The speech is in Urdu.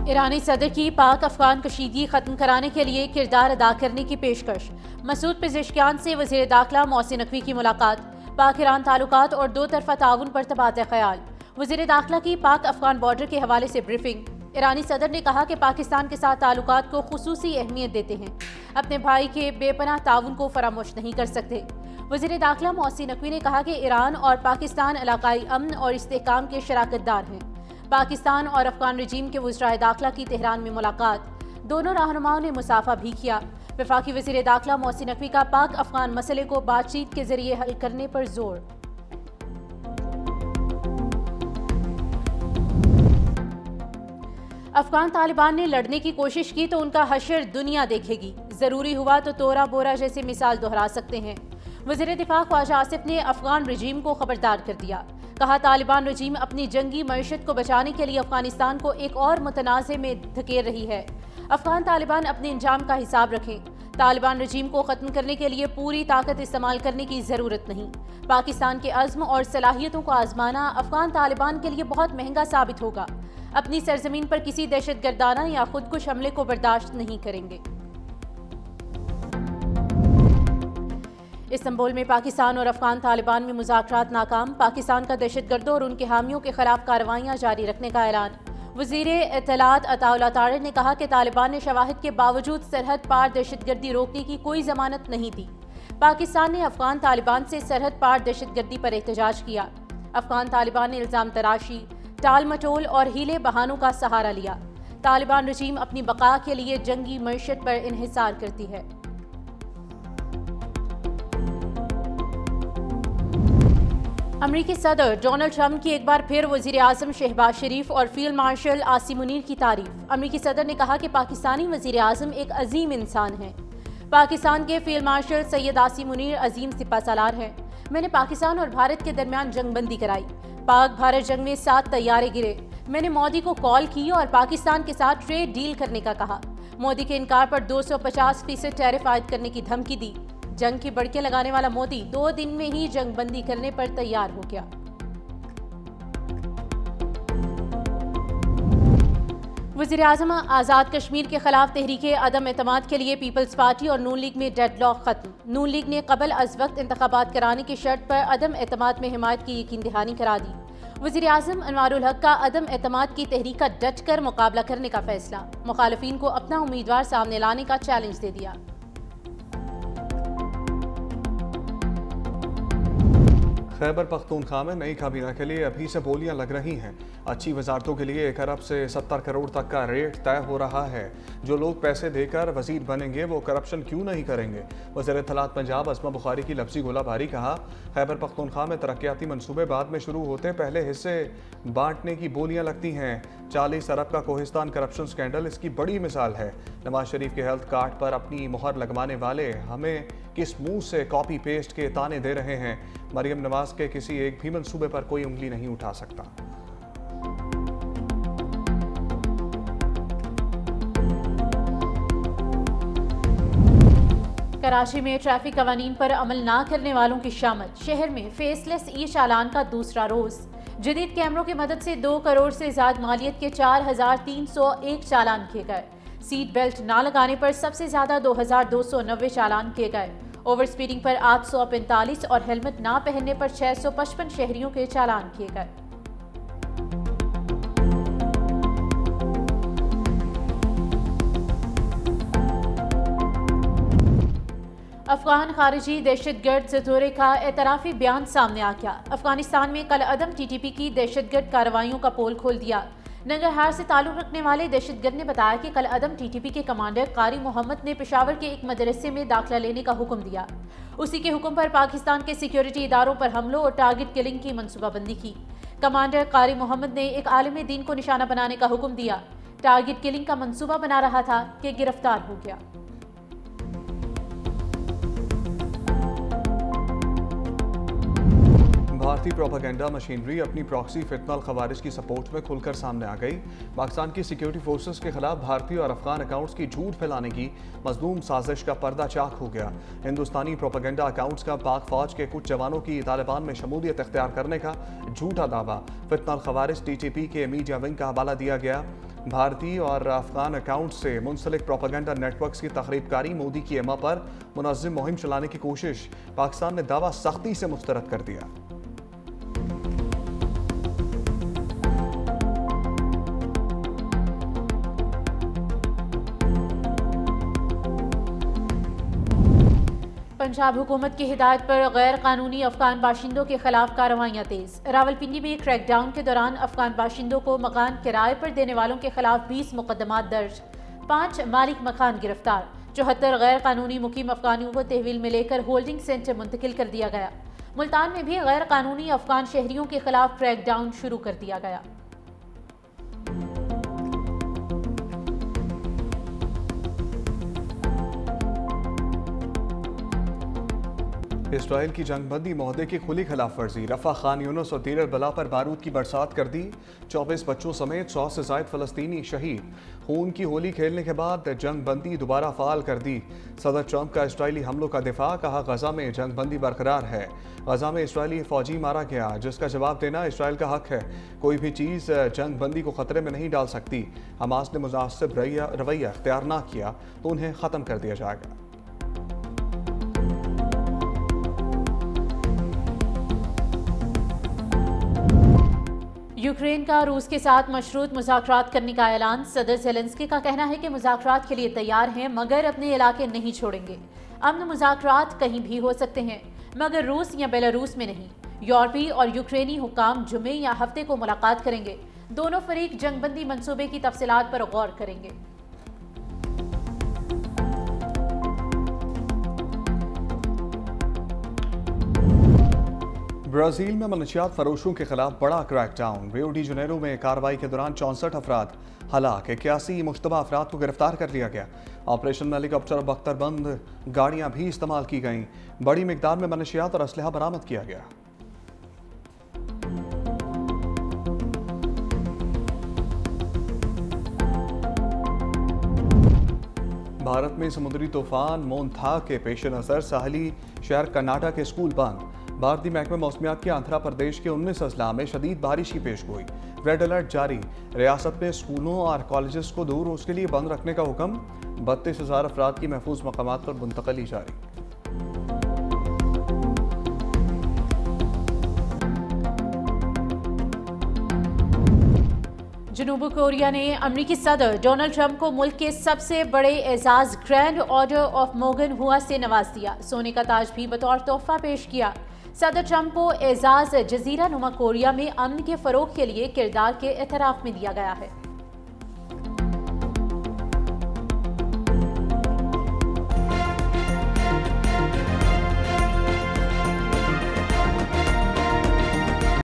ایرانی صدر کی پاک افغان کشیدگی ختم کرانے کے لیے کردار ادا کرنے کی پیشکش۔ مسعود پزشکیان سے وزیر داخلہ محسن نقوی کی ملاقات۔ پاک ایران تعلقات اور دو طرفہ تعاون پر تبادلہ خیال۔ وزیر داخلہ کی پاک افغان بارڈر کے حوالے سے بریفنگ۔ ایرانی صدر نے کہا کہ پاکستان کے ساتھ تعلقات کو خصوصی اہمیت دیتے ہیں، اپنے بھائی کے بے پناہ تعاون کو فراموش نہیں کر سکتے۔ وزیر داخلہ محسن نقوی نے کہا کہ ایران اور پاکستان علاقائی امن اور استحکام کے شراکت دار ہیں۔ پاکستان اور افغان رجیم کے وزرائے داخلہ کی تہران میں ملاقات۔ دونوں رہنماؤں نے مصافحہ بھی کیا۔ وفاقی وزیر داخلہ محسن نقوی کا پاک افغان مسئلے کو بات چیت کے ذریعے حل کرنے پر زور۔ افغان طالبان نے لڑنے کی کوشش کی تو ان کا حشر دنیا دیکھے گی، ضروری ہوا تو تورا بورا جیسے مثال دہرا سکتے ہیں۔ وزیر دفاع خواجہ آصف نے افغان رجیم کو خبردار کر دیا۔ کہا طالبان رجیم اپنی جنگی معیشت کو بچانے کے لیے افغانستان کو ایک اور متنازع میں دھکیل رہی ہے۔ افغان طالبان اپنے انجام کا حساب رکھیں۔ طالبان رجیم کو ختم کرنے کے لیے پوری طاقت استعمال کرنے کی ضرورت نہیں۔ پاکستان کے عزم اور صلاحیتوں کو آزمانا افغان طالبان کے لیے بہت مہنگا ثابت ہوگا۔ اپنی سرزمین پر کسی دہشت گردانہ یا خودکش حملے کو برداشت نہیں کریں گے۔ استنبول میں پاکستان اور افغان طالبان میں مذاکرات ناکام۔ پاکستان کا دہشت گردوں اور ان کے حامیوں کے خلاف کارروائیاں جاری رکھنے کا اعلان۔ وزیر اطلاعات عطا اللہ طاہر نے کہا کہ طالبان نے شواہد کے باوجود سرحد پار دہشت گردی روکنے کی کوئی ضمانت نہیں دی۔ پاکستان نے افغان طالبان سے سرحد پار دہشت گردی پر احتجاج کیا۔ افغان طالبان نے الزام تراشی، ٹال مٹول اور ہیلے بہانوں کا سہارا لیا۔ طالبان رجیم اپنی بقا کے لیے جنگی معیشت پر انحصار کرتی ہے۔ امریکی صدر ڈونلڈ ٹرمپ کی ایک بار پھر وزیر اعظم شہباز شریف اور فیلڈ مارشل عاصم منیر کی تعریف۔ امریکی صدر نے کہا کہ پاکستانی وزیر اعظم ایک عظیم انسان ہیں۔ پاکستان کے فیلڈ مارشل سید عاصم منیر عظیم سپہ سالار ہیں۔ میں نے پاکستان اور بھارت کے درمیان جنگ بندی کرائی۔ پاک بھارت جنگ میں 7 طیارے گرے۔ میں نے مودی کو کال کی اور پاکستان کے ساتھ ٹریڈ ڈیل کرنے کا کہا۔ مودی کے انکار پر 250% ٹیرف عائد کرنے کی دھمکی دی۔ جنگ کی بڑکیں لگانے والا مودی 2 دن میں ہی جنگ بندی کرنے پر تیار ہو گیا۔ وزیر اعظم آزاد کشمیر کے خلاف تحریک عدم اعتماد کے لیے پیپلز پارٹی اور نون لیگ میں ڈیڈ لاک ختم۔ نون لیگ نے قبل از وقت انتخابات کرانے کی شرط پر عدم اعتماد میں حمایت کی یقین دہانی کرا دی۔ وزیر اعظم انوار الحق کا عدم اعتماد کی تحریک کا ڈٹ کر مقابلہ کرنے کا فیصلہ۔ مخالفین کو اپنا امیدوار سامنے لانے کا چیلنج دے دیا۔ خیبر پختونخوا میں نئی کابینہ کے لیے ابھی سے بولیاں لگ رہی ہیں۔ اچھی وزارتوں کے لیے 1 ارب سے 70 کروڑ تک کا ریٹ طے ہو رہا ہے۔ جو لوگ پیسے دے کر وزیر بنیں گے وہ کرپشن کیوں نہیں کریں گے؟ وزیر اطلاعات پنجاب اسما بخاری کی لفظی گولہ باری۔ کہا خیبر پختونخوا میں ترقیاتی منصوبے بعد میں شروع ہوتے پہلے حصے بانٹنے کی بولیاں لگتی ہیں۔ 40 ارب کا کوہستان کرپشن سکینڈل اس کی بڑی مثال ہے۔ نواز شریف کے ہیلتھ کارڈ پر اپنی مہر لگوانے والے ہمیں کس منہ سے کاپی پیسٹ کے تانے دے رہے ہیں؟ مریم نواز کے کسی ایک بھی منصوبے پر کوئی انگلی نہیں اٹھا سکتا۔ کراچی میں ٹریفک قوانین پر عمل نہ کرنے والوں کی شامت۔ شہر میں فیس لیس ای چالان کا دوسرا روز۔ جدید کیمروں کی مدد سے 2 کروڑ سے زائد مالیت کے 4301 چالان کیے گئے۔ سیٹ بیلٹ نہ لگانے پر سب سے زیادہ 2290 چالان کیے گئے۔ اوور سپیڈنگ پر 845 اور ہیلمٹ نہ پہننے پر 655 شہریوں کے چالان کیے گئے۔ افغان خارجی دہشت گرد زتورے کا اعترافی بیان سامنے آ گیا۔ افغانستان میں کل عدم ٹی ٹی پی کی دہشت گرد کارروائیوں کا پول کھول دیا۔ ننگرہار سے تعلق رکھنے والے دہشت گرد نے بتایا کہ کل عدم ٹی ٹی پی کے کمانڈر قاری محمد نے پشاور کے ایک مدرسے میں داخلہ لینے کا حکم دیا۔ اسی کے حکم پر پاکستان کے سیکیورٹی اداروں پر حملوں اور ٹارگٹ کلنگ کی منصوبہ بندی کی۔ کمانڈر قاری محمد نے ایک عالم دین کو نشانہ بنانے کا حکم دیا۔ ٹارگٹ کلنگ کا منصوبہ بنا رہا تھا کہ گرفتار ہو گیا۔ بھارتی پروپیگنڈا مشینری اپنی پراکسی فتنہ الخوارج کی سپورٹ میں کھل کر سامنے آ گئی۔ پاکستان کی سیکیورٹی فورسز کے خلاف بھارتی اور افغان اکاؤنٹس کی جھوٹ پھیلانے کی مظلوم سازش کا پردہ چاک ہو گیا۔ ہندوستانی پروپیگنڈا اکاؤنٹس کا پاک فوج کے کچھ جوانوں کی طالبان میں شمولیت اختیار کرنے کا جھوٹا دعویٰ۔ فتنہ الخوارج ٹی ٹی پی کے میڈیا ونگ کا حوالہ دیا گیا۔ بھارتی اور افغان اکاؤنٹ سے منسلک پروپیگنڈا نیٹ ورکس کی تخریب کاری، مودی کی ایما پر منظم مہم چلانے کی کوشش، پاکستان نے دعویٰ سختی سے مسترد کر دیا۔ پنجاب حکومت کی ہدایت پر غیر قانونی افغان باشندوں کے خلاف کارروائیاں تیز۔ راولپنڈی میں کریک ڈاؤن کے دوران افغان باشندوں کو مکان کرائے پر دینے والوں کے خلاف 20 مقدمات درج، 5 مالک مکان گرفتار، 74 غیر قانونی مقیم افغانیوں کو تحویل میں لے کر ہولڈنگ سینٹر منتقل کر دیا گیا۔ ملتان میں بھی غیر قانونی افغان شہریوں کے خلاف کریک ڈاؤن شروع کر دیا گیا۔ اسرائیل کی جنگ بندی معاہدے کی کھلی خلاف ورزی، رفح، خان یونس اور دیر البلا پر بارود کی برسات کر دی، 24 بچوں سمیت 100 سے زائد فلسطینی شہید۔ خون کی ہولی کھیلنے کے بعد جنگ بندی دوبارہ فعال کر دی، صدر ٹرمپ کا اسرائیلی حملوں کا دفاع، کہا غزہ میں جنگ بندی برقرار ہے۔ غزہ میں اسرائیلی فوجی مارا گیا جس کا جواب دینا اسرائیل کا حق ہے، کوئی بھی چیز جنگ بندی کو خطرے میں نہیں ڈال سکتی۔ حماس نے متعصب رویہ اختیار نہ کیا تو انہیں ختم کر دیا جائے گا۔ یوکرین کا روس کے ساتھ مشروط مذاکرات کرنے کا اعلان، صدر زیلنسکی کا کہنا ہے کہ مذاکرات کے لیے تیار ہیں مگر اپنے علاقے نہیں چھوڑیں گے۔ امن مذاکرات کہیں بھی ہو سکتے ہیں مگر روس یا بیلاروس میں نہیں۔ یورپی اور یوکرینی حکام جمعے یا ہفتے کو ملاقات کریں گے، دونوں فریق جنگ بندی منصوبے کی تفصیلات پر غور کریں گے۔ برازیل میں منشیات فروشوں کے خلاف بڑا crackdown, Rio de Janeiro میں کارروائی کے دوران 64 افراد ہلاک، 81 مشتبہ افراد کو گرفتار کر لیا گیا۔ آپریشن میں ہیلی کاپٹر اور بختر بند گاڑیاں بھی استعمال کی گئیں، بڑی مقدار میں منشیات اور اسلحہ برآمد کیا گیا۔ بھارت میں سمندری طوفان مونتھا کے پیش نظر ساحلی شہر کرناٹک کے اسکول بند، بھارتی محکمہ موسمیات کے آندھرا پردیش کے 19 اضلاع میں شدید بارش کی پیشگوئی، ریڈ الرٹ جاری، ریاست میں اسکولوں اور کالجز کو 2 روز کے لیے بند رکھنے کا حکم، 32,000 افراد کی محفوظ مقامات پر منتقلی جاری۔ جنوبی کوریا نے امریکی صدر ڈونلڈ ٹرمپ کو ملک کے سب سے بڑے اعزاز گرینڈ آرڈر آف موگن ہوا سے نواز دیا، سونے کا تاج بھی بطور تحفہ پیش کیا۔ صدر ٹرمپ کو اعزاز جزیرہ نما کوریا میں امن کے فروغ کے لیے کردار کے اعتراف میں دیا گیا ہے۔